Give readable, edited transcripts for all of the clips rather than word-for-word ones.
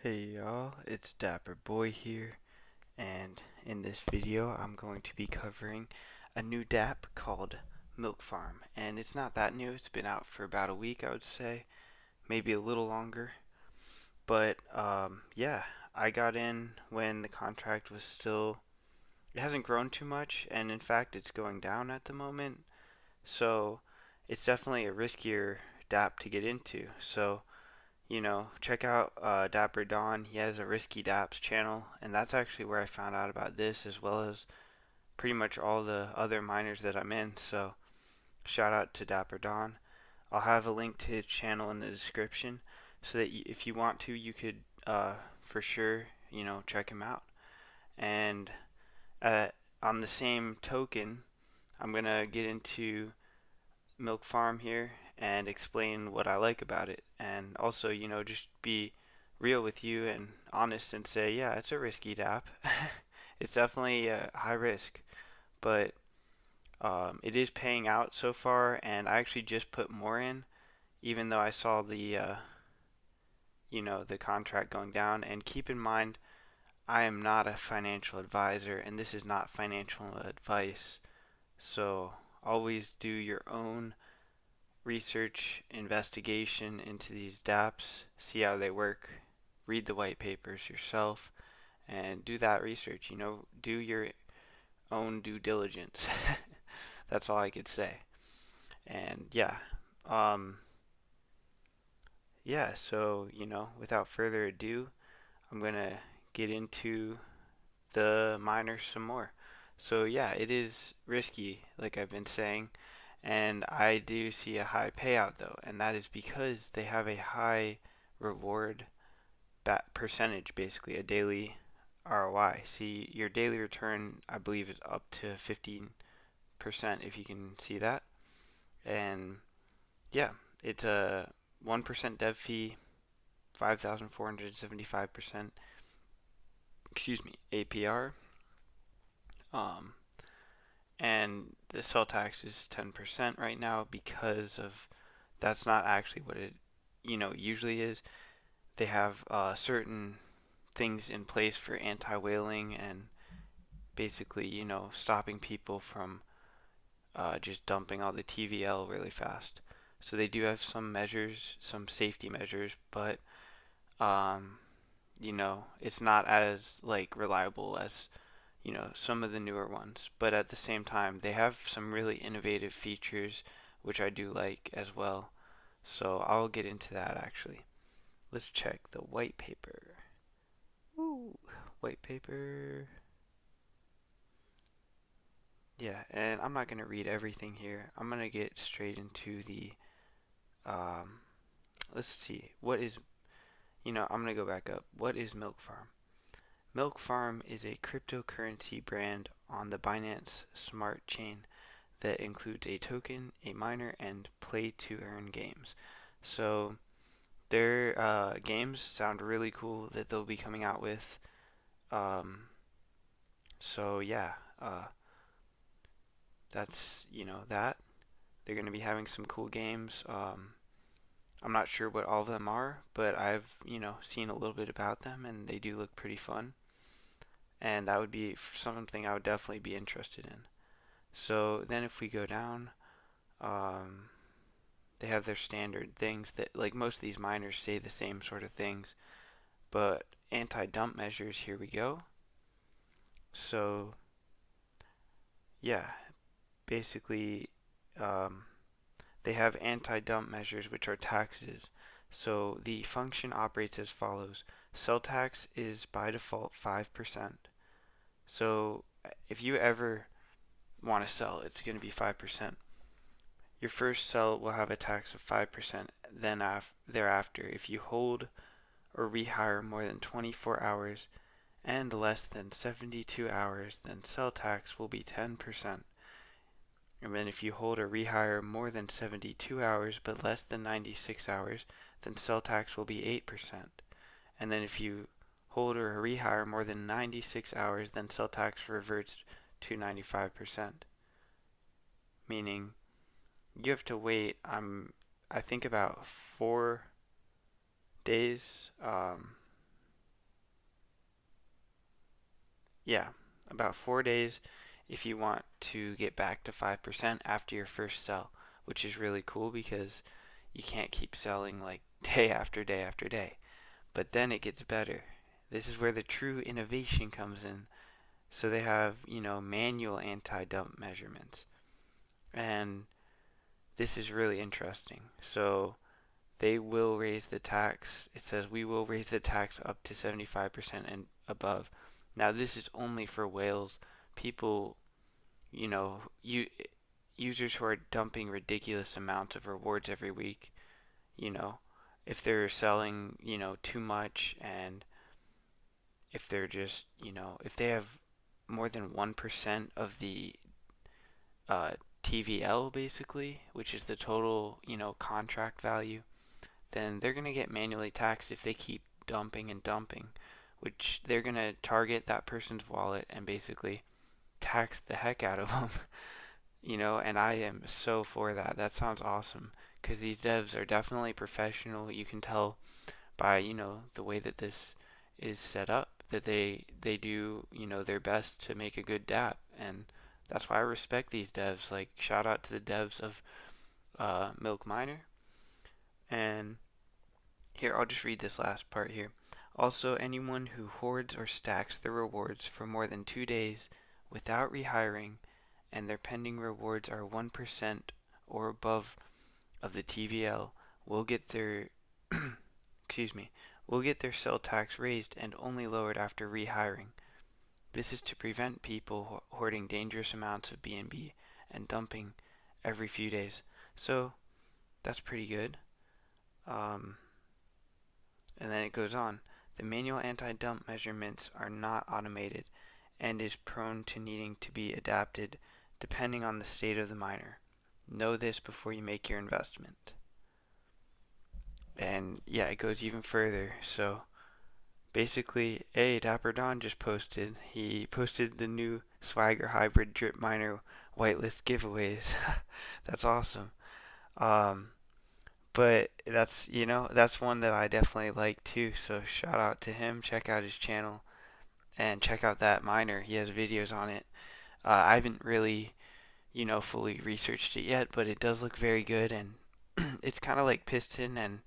Hey y'all, it's Dapper Boy here, and in this video I'm going to be covering a new DApp called Milk Farm. And it's not that new, it's been out for about a week, I would say, maybe a little longer. But yeah, I got in when the contract was still, it hasn't grown too much, and in fact it's going down at the moment. So it's definitely a riskier DApp to get into. So check out Dapper Don. He has a Risky Daps channel, and that's actually where I found out about this, as well as pretty much all the other miners that I'm in. So, shout out to Dapper Don. I'll have a link to his channel in the description, so that if you want to, you could for sure, check him out. And uh, on the same token, I'm gonna get into Milk Farm here and explain what I like about it. And also, just be real with you and honest and say, yeah, it's a risky DApp. It's definitely a high risk, but it is paying out so far. And I actually just put more in, even though I saw the contract going down. And keep in mind, I am not a financial advisor, and this is not financial advice. So always do your own research investigation into these dApps, see how they work, read the white papers yourself, and do that research. Do your own due diligence. That's all I could say. And um, so, without further ado, I'm going to get into the miners some more. So, yeah, it is risky, like I've been saying, and I do see a high payout though, and that is because they have a high reward percentage, basically a daily ROI. See, your daily return, I believe, is up to 15%, if you can see that. And yeah, it's a 1% dev fee, 5,475%, excuse me, APR. Um, and the sell tax is 10% right now because of that's not actually what it usually is. They have certain things in place for anti-whaling and basically stopping people from just dumping all the TVL really fast. So they do have some measures, some safety measures, but um, it's not as like reliable as some of the newer ones. But at the same time, they have some really innovative features which I do like as well. So I'll get into that actually. Let's check the white paper. Ooh, white paper. Yeah, and I'm not going to read everything here. I'm going to get straight into the um let's see. I'm going to go back up. What is Milk Farm? Milk Farm is a cryptocurrency brand on the Binance Smart Chain that includes a token, a miner, and play to earn games. So their games sound really cool that they'll be coming out with. Um, so yeah, that's that they're going to be having some cool games. I'm not sure what all of them are, but I've seen a little bit about them, and they do look pretty fun. And that would be something I would definitely be interested in. So then if we go down, um, they have their standard things that like most of these miners say the same sort of things, but anti-dump measures. Here we go. So yeah, basically, um, they have anti-dump measures, which are taxes. So the function operates as follows. Sell tax is by default 5%. So if you ever want to sell, it's going to be 5%. Your first sell will have a tax of 5%. Then thereafter, if you hold or rehire more than 24 hours and less than 72 hours, then sell tax will be 10%. And then if you hold or rehire more than 72 hours but less than 96 hours, then sell tax will be 8%. And then if you hold or rehire more than 96 hours, then sell tax reverts to 95%. Meaning you have to wait, I think about 4 days. Yeah, about 4 days if you want to get back to 5% after your first sell, which is really cool because you can't keep selling like day after day after day. But then it gets better. This is where the true innovation comes in. So they have, manual anti-dump measurements. And this is really interesting. So they will raise the tax. It says we will raise the tax up to 75% and above. Now this is only for whales. People, users who are dumping ridiculous amounts of rewards every week, you know, if they're selling, too much, and if they're just, if they have more than 1% of the uh, TVL basically, which is the total, contract value, then they're going to get manually taxed if they keep dumping and dumping, which they're going to target that person's wallet and basically tax the heck out of them. And I am so for that. That sounds awesome because these devs are definitely professional. You can tell by, the way that this is set up that they do, their best to make a good dApp, and that's why I respect these devs. Like, shout out to the devs of Milk Miner. And here, I'll just read this last part here. Also, anyone who hoards or stacks their rewards for more than 2 days without rehiring and their pending rewards are 1% or above of the TVL will get their excuse me, will get their sell tax raised and only lowered after rehiring. This is to prevent people hoarding dangerous amounts of BNB and dumping every few days. So that's pretty good. Um, and then it goes on. The manual anti-dump measurements are not automated and is prone to needing to be adapted depending on the state of the miner. Know this before you make your investment. And yeah, it goes even further. So basically, Dapper Don just posted. He posted the new Swagger Hybrid Drip Miner whitelist giveaways. That's awesome. Um, but that's one that I definitely like too. So shout out to him. Check out his channel and check out that miner. He has videos on it. I haven't really, fully researched it yet, but it does look very good, and it's kind of like Piston and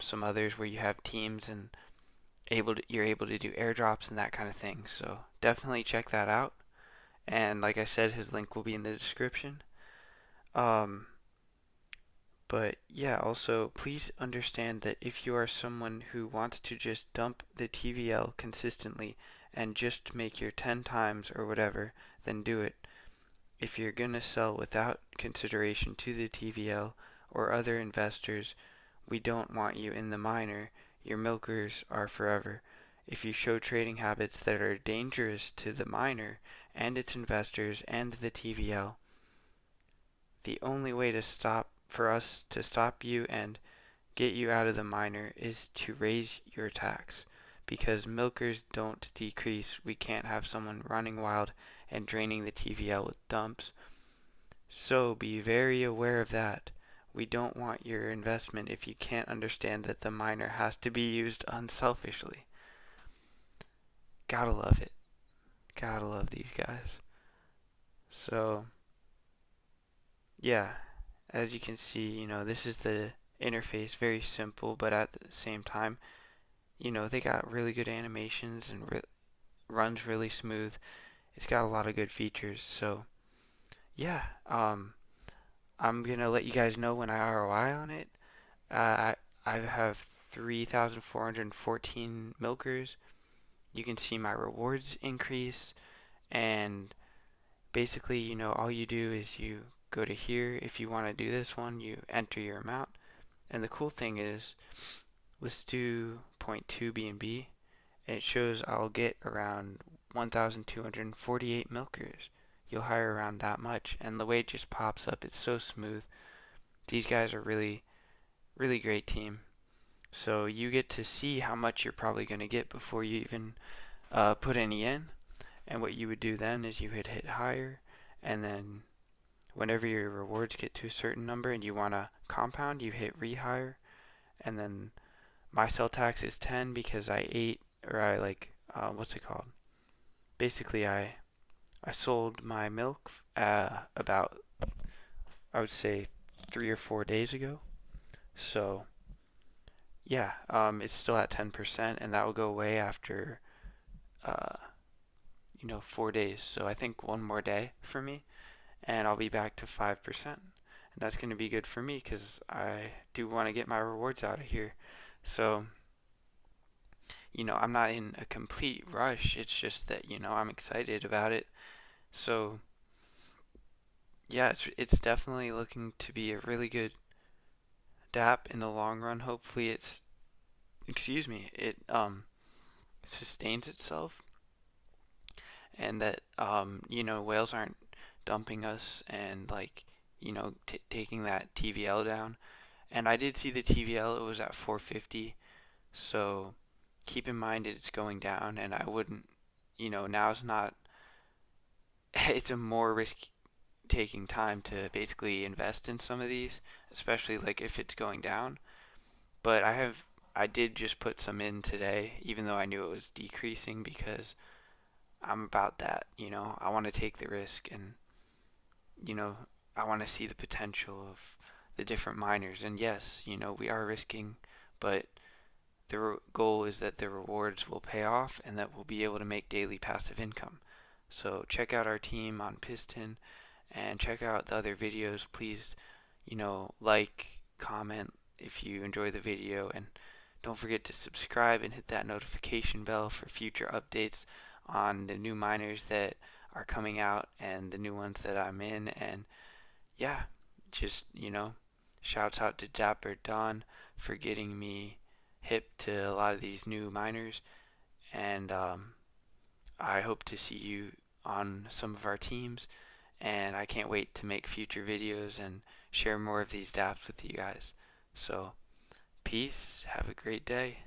some others where you have teams and you're able to do airdrops and that kind of thing. So definitely check that out. And like I said, his link will be in the description. Um, but yeah, also please understand that if you are someone who wants to just dump the TVL consistently and just make your 10 times or whatever, then do it. If you're gonna sell without consideration to the TVL or other investors, we don't want you in the miner. Your milkers are forever. If you show trading habits that are dangerous to the miner and its investors and the TVL, the only way to stop for us to stop you and get you out of the miner is to raise your tax. Because milkers don't decrease, we can't have someone running wild and draining the TVL with dumps. So be very aware of that. We don't want your investment if you can't understand that the miner has to be used unselfishly. Gotta love it. Gotta love these guys. So, yeah, as you can see, this is the interface, very simple, but at the same time, they got really good animations and runs really smooth. It's got a lot of good features. So, yeah, I'm gonna let you guys know when I ROI on it. I have 3,414 milkers. You can see my rewards increase, and basically, all you do is you go to here. If you want to do this one, you enter your amount. And the cool thing is, let's do zero point 0.2 BNB, and it shows I'll get around 1,248 milkers. You'll hire around that much, and the way it just pops up, it's so smooth. These guys are really, really great team. So you get to see how much you're probably going to get before you even put any in. And what you would do then is you would hit higher, and then whenever your rewards get to a certain number and you want to compound, you hit rehire, and then my sell tax is 10 because I ate, or I like, what's it called? basically I sold my milk about, I would say, 3 or 4 days ago. So yeah, it's still at 10%, and that will go away after uh, 4 days. So I think one more day for me, and I'll be back to 5%. And that's going to be good for me because I do want to get my rewards out of here. So, I'm not in a complete rush. It's just that, I'm excited about it. So, yeah, it's definitely looking to be a really good DApp in the long run. Hopefully it sustains itself, and that whales aren't dumping us and like taking that TVL down. And I did see the TVL; it was at 450. So keep in mind it's going down, and I wouldn't. Now's not. It's a more risk taking time to basically invest in some of these, especially like if it's going down. But I did just put some in today, even though I knew it was decreasing because I'm about that. I want to take the risk, and you know, I want to see the potential of the different miners. And yes, we are risking, but the goal is that the rewards will pay off and that we'll be able to make daily passive income. So check out our team on Piston and check out the other videos. Please, like, comment if you enjoy the video, and don't forget to subscribe and hit that notification bell for future updates on the new miners that are coming out and the new ones that I'm in. And yeah, just, shouts out to Dapper Don for getting me hip to a lot of these new miners. And I hope to see you on some of our teams. And I can't wait to make future videos and share more of these dapps with you guys. So, peace. Have a great day.